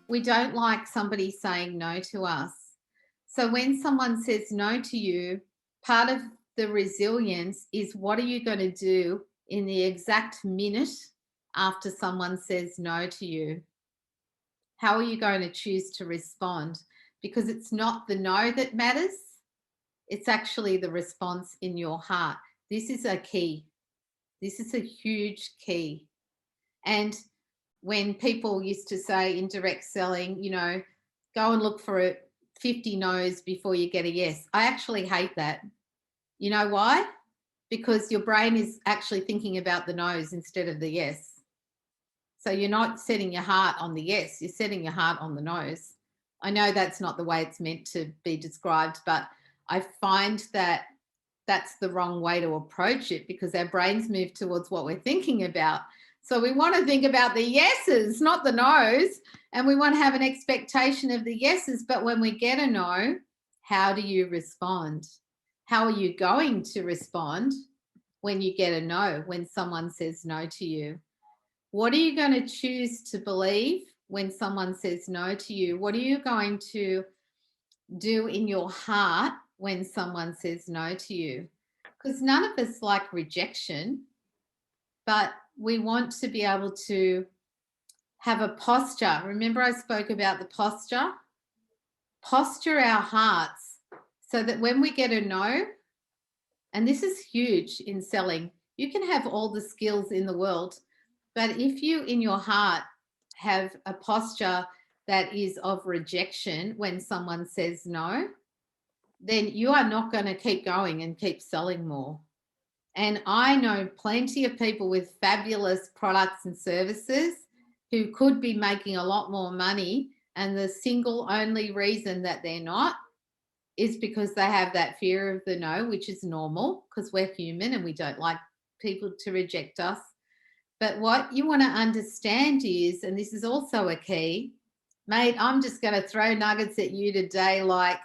We don't like somebody saying no to us. So when someone says no to you, part of the resilience is what are you going to do in the exact minute after someone says no to you? How are you going to choose to respond? Because it's not the no that matters, it's actually the response in your heart. This is a key. This is a huge key. And when people used to say in direct selling, go and look for 50 no's before you get a yes. I actually hate that. You know why? Because your brain is actually thinking about the no's instead of the yes. So you're not setting your heart on the yes, you're setting your heart on the no's. I know that's not the way it's meant to be described, but I find that that's the wrong way to approach it because our brains move towards what we're thinking about. So we want to think about the yeses, not the nos, and we want to have an expectation of the yeses. But when we get a no, how do you respond? How are you going to respond when you get a no, when someone says no to you? What are you going to choose to believe when someone says no to you? What are you going to do in your heart when someone says no to you? Because none of us like rejection, but we want to be able to have a posture. Remember, I spoke about the posture? Posture our hearts so that when we get a no, and this is huge in selling, you can have all the skills in the world, but if you in your heart have a posture that is of rejection when someone says no, then you are not going to keep going and keep selling more. And I know plenty of people with fabulous products and services who could be making a lot more money. And the single only reason that they're not is because they have that fear of the no, which is normal because we're human and we don't like people to reject us. But what you want to understand is, and this is also a key, mate, I'm just going to throw nuggets at you today like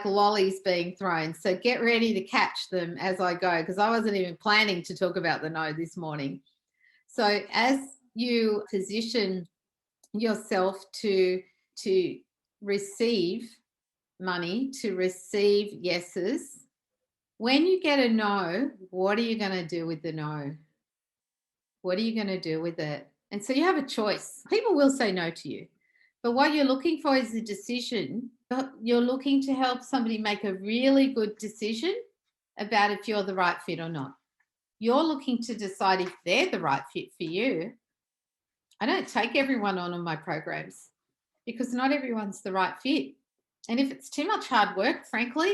lollies being thrown. So get ready to catch them as I go, because I wasn't even planning to talk about the no this morning. So as you position yourself to receive money, to receive yeses, when you get a no, what are you going to do with the no? What are you going to do with it? And so you have a choice. People will say no to you. But what you're looking for is a decision. You're looking to help somebody make a really good decision about if you're the right fit or not. You're looking to decide if they're the right fit for you. I don't take everyone on my programs because not everyone's the right fit. And if it's too much hard work, frankly,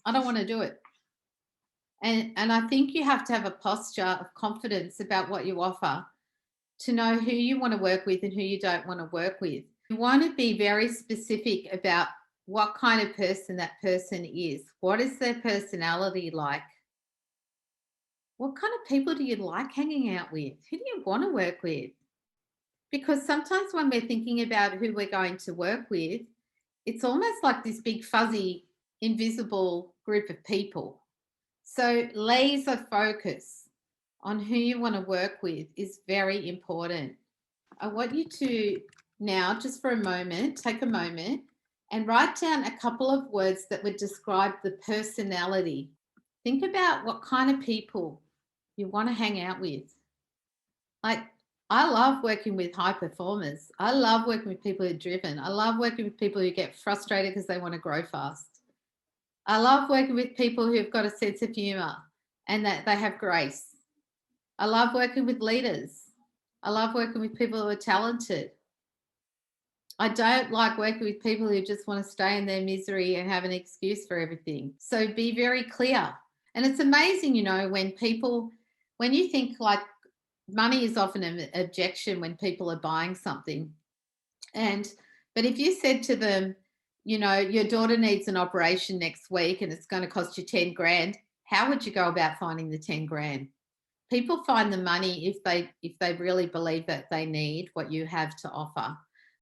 I don't want to do it. And I think you have to have a posture of confidence about what you offer to know who you want to work with and who you don't want to work with. You want to be very specific about what kind of person that person is. What is their personality like? What kind of people do you like hanging out with? Who do you want to work with? Because sometimes when we're thinking about who we're going to work with, it's almost like this big, fuzzy, invisible group of people. So laser focus on who you want to work with is very important. I want you to now, just for a moment, take a moment and write down a couple of words that would describe the personality. Think about what kind of people you want to hang out with. Like, I love working with high performers. I love working with people who are driven. I love working with people who get frustrated because they want to grow fast. I love working with people who've got a sense of humor and that they have grace. I love working with leaders. I love working with people who are talented. I don't like working with people who just want to stay in their misery and have an excuse for everything. So be very clear. And it's amazing, when you think like money is often an objection when people are buying something. But if you said to them, your daughter needs an operation next week and it's going to cost you 10 grand, how would you go about finding the 10 grand? People find the money if they really believe that they need what you have to offer.